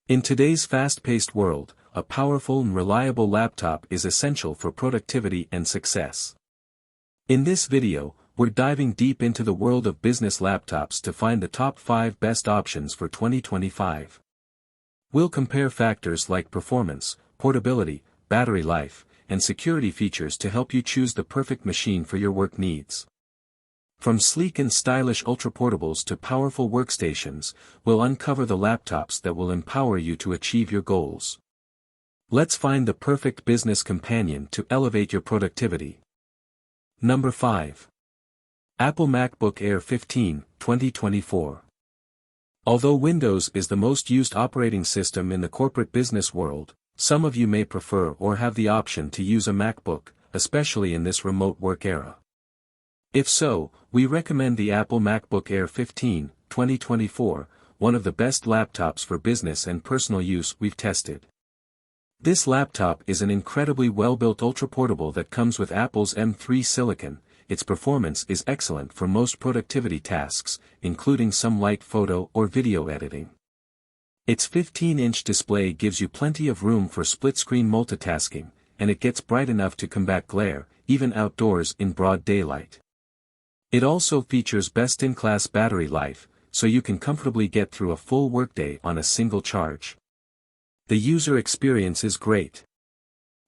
In today's fast-paced world, a powerful and reliable laptop is essential for productivity and success. In this video, we're diving deep into the world of business laptops to find the top 5 best options for 2025. We'll compare factors like performance, portability, battery life, and security features to help you choose the perfect machine for your work needs. From sleek and stylish ultraportables to powerful workstations, we'll uncover the laptops that will empower you to achieve your goals. Let's find the perfect business companion to elevate your productivity. Number 5. Apple MacBook Air 15, 2024. Although Windows is the most used operating system in the corporate business world, some of you may prefer or have the option to use a MacBook, especially in this remote work era. If so, we recommend the Apple MacBook Air 15, 2024, one of the best laptops for business and personal use we've tested. This laptop is an incredibly well-built ultraportable that comes with Apple's M3 silicon. Its performance is excellent for most productivity tasks, including some light photo or video editing. Its 15-inch display gives you plenty of room for split-screen multitasking, and it gets bright enough to combat glare, even outdoors in broad daylight. It also features best-in-class battery life, so you can comfortably get through a full workday on a single charge. The user experience is great.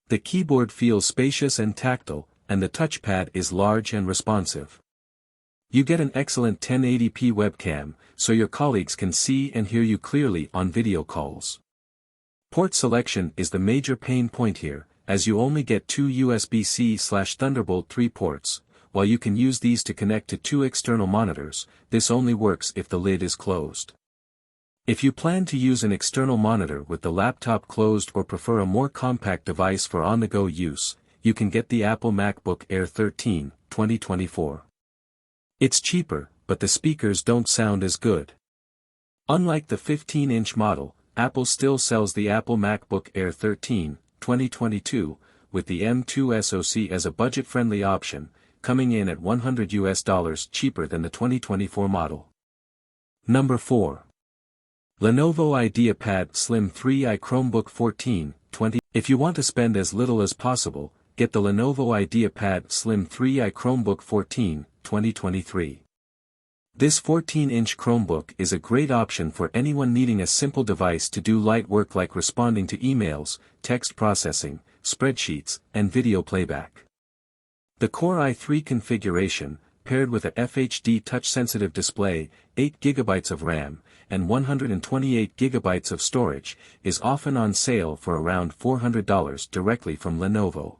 The keyboard feels spacious and tactile, and the touchpad is large and responsive. You get an excellent 1080p webcam, so your colleagues can see and hear you clearly on video calls. Port selection is the major pain point here, as you only get 2 USB-C/Thunderbolt 3 ports. While you can use these to connect to 2 external monitors, this only works if the lid is closed. If you plan to use an external monitor with the laptop closed or prefer a more compact device for on-the-go use, you can get the Apple MacBook Air 13, 2024. It's cheaper, but the speakers don't sound as good. Unlike the 15-inch model, Apple still sells the Apple MacBook Air 13, 2022, with the M2 SoC as a budget-friendly option, coming in at $100 cheaper than the 2024 model. Number 4. Lenovo IdeaPad Slim 3i Chromebook 14, 20. If you want to spend as little as possible, get the Lenovo IdeaPad Slim 3i Chromebook 14, 2023. This 14-inch Chromebook is a great option for anyone needing a simple device to do light work like responding to emails, text processing, spreadsheets, and video playback. The Core i3 configuration, paired with a FHD touch-sensitive display, 8GB of RAM, and 128GB of storage, is often on sale for around $400 directly from Lenovo.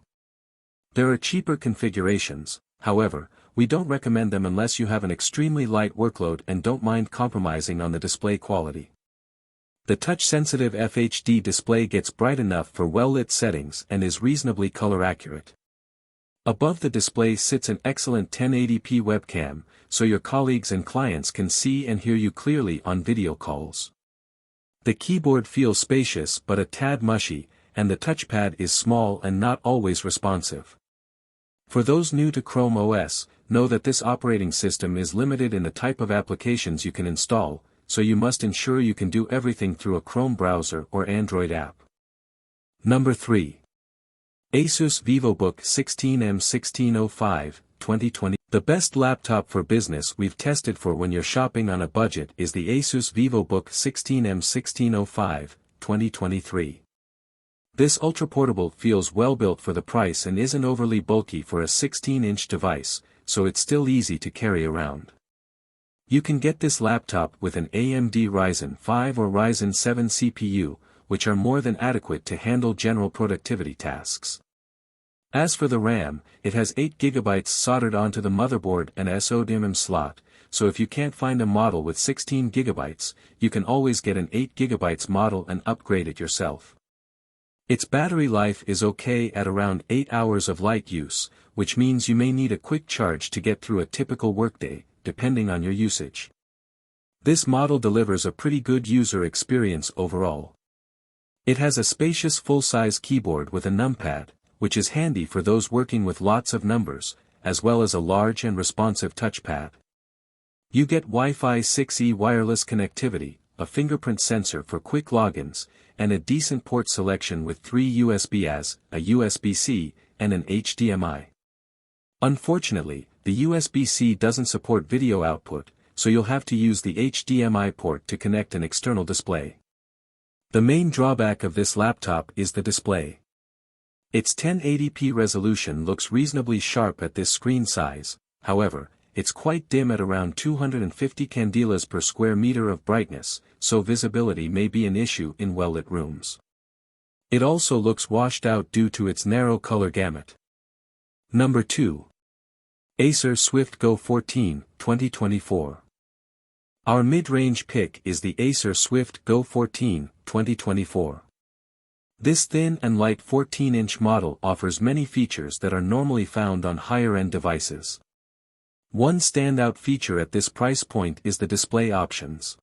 There are cheaper configurations, however, we don't recommend them unless you have an extremely light workload and don't mind compromising on the display quality. The touch-sensitive FHD display gets bright enough for well-lit settings and is reasonably color-accurate. Above the display sits an excellent 1080p webcam, so your colleagues and clients can see and hear you clearly on video calls. The keyboard feels spacious but a tad mushy, and the touchpad is small and not always responsive. For those new to Chrome OS, know that this operating system is limited in the type of applications you can install, so you must ensure you can do everything through a Chrome browser or Android app. Number 3. Asus VivoBook 16M1605, 2020. The best laptop for business we've tested for when you're shopping on a budget is the Asus VivoBook 16M1605, 2023. This ultraportable feels well built for the price and isn't overly bulky for a 16-inch device, so it's still easy to carry around. You can get this laptop with an AMD Ryzen 5 or Ryzen 7 CPU, which are more than adequate to handle general productivity tasks. As for the RAM, it has 8GB soldered onto the motherboard and SODIMM slot, so if you can't find a model with 16GB, you can always get an 8GB model and upgrade it yourself. Its battery life is okay at around 8 hours of light use, which means you may need a quick charge to get through a typical workday, depending on your usage. This model delivers a pretty good user experience overall. It has a spacious full-size keyboard with a numpad, which is handy for those working with lots of numbers, as well as a large and responsive touchpad. You get Wi-Fi 6E wireless connectivity, a fingerprint sensor for quick logins, and a decent port selection with 3 USB-As, a USB-C, and an HDMI. Unfortunately, the USB-C doesn't support video output, so you'll have to use the HDMI port to connect an external display. The main drawback of this laptop is the display. Its 1080p resolution looks reasonably sharp at this screen size, however, it's quite dim at around 250 candelas per square meter of brightness, so visibility may be an issue in well-lit rooms. It also looks washed out due to its narrow color gamut. Number 2. Acer Swift Go 14, 2024. Our mid-range pick is the Acer Swift Go 14, 2024. This thin and light 14-inch model offers many features that are normally found on higher-end devices. One standout feature at this price point is the display options.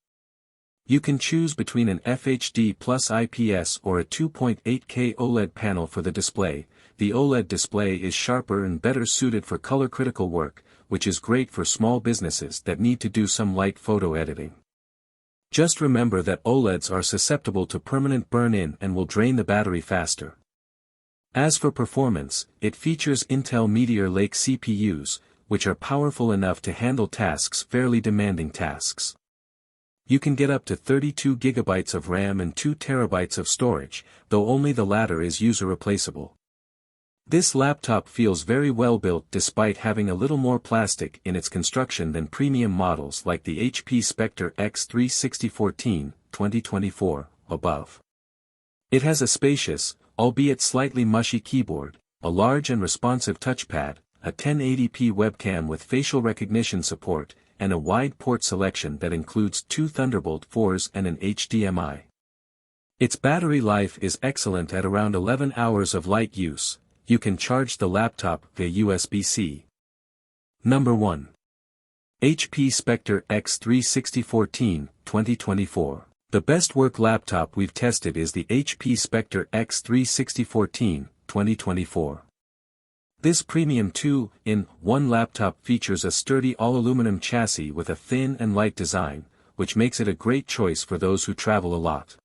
You can choose between an FHD plus IPS or a 2.8K OLED panel for the display. The OLED display is sharper and better suited for color-critical work, which is great for small businesses that need to do some light photo editing. Just remember that OLEDs are susceptible to permanent burn-in and will drain the battery faster. As for performance, it features Intel Meteor Lake CPUs, which are powerful enough to handle fairly demanding tasks. You can get up to 32 GB of RAM and 2 TB of storage, though only the latter is user-replaceable. This laptop feels very well built despite having a little more plastic in its construction than premium models like the HP Spectre X36014, 2024, above. It has a spacious, albeit slightly mushy keyboard, a large and responsive touchpad, a 1080p webcam with facial recognition support, and a wide port selection that includes 2 Thunderbolt 4s and an HDMI. Its battery life is excellent at around 11 hours of light use. You can charge the laptop via USB-C. Number 1. HP Spectre X36014, 2024. The best work laptop we've tested is the HP Spectre X36014, 2024. This premium 2-in-1 laptop features a sturdy all-aluminum chassis with a thin and light design, which makes it a great choice for those who travel a lot.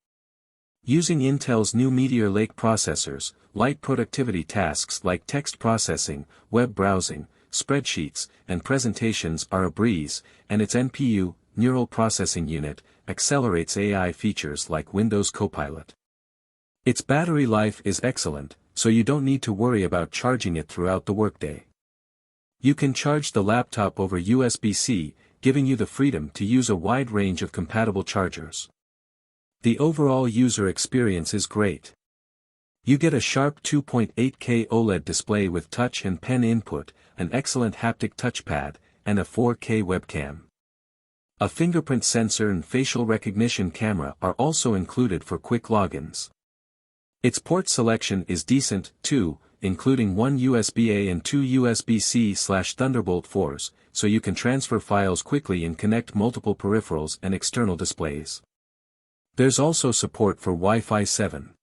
Using Intel's new Meteor Lake processors, light productivity tasks like text processing, web browsing, spreadsheets, and presentations are a breeze, and its NPU, Neural Processing Unit, accelerates AI features like Windows Copilot. Its battery life is excellent, so you don't need to worry about charging it throughout the workday. You can charge the laptop over USB-C, giving you the freedom to use a wide range of compatible chargers. The overall user experience is great. You get a sharp 2.8K OLED display with touch and pen input, an excellent haptic touchpad, and a 4K webcam. A fingerprint sensor and facial recognition camera are also included for quick logins. Its port selection is decent, too, including 1 USB-A and 2 USB-C/Thunderbolt 4s, so you can transfer files quickly and connect multiple peripherals and external displays. There's also support for Wi-Fi 7.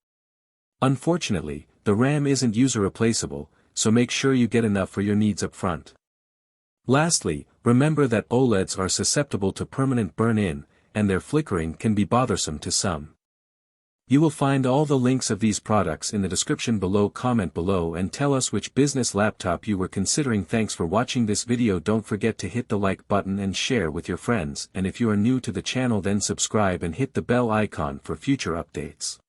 Unfortunately, the RAM isn't user-replaceable, so make sure you get enough for your needs up front. Lastly, remember that OLEDs are susceptible to permanent burn-in, and their flickering can be bothersome to some. You will find all the links of these products in the description below. Comment below and tell us which business laptop you were considering. Thanks for watching this video. Don't forget to hit the like button and share with your friends, and if you are new to the channel then subscribe and hit the bell icon for future updates.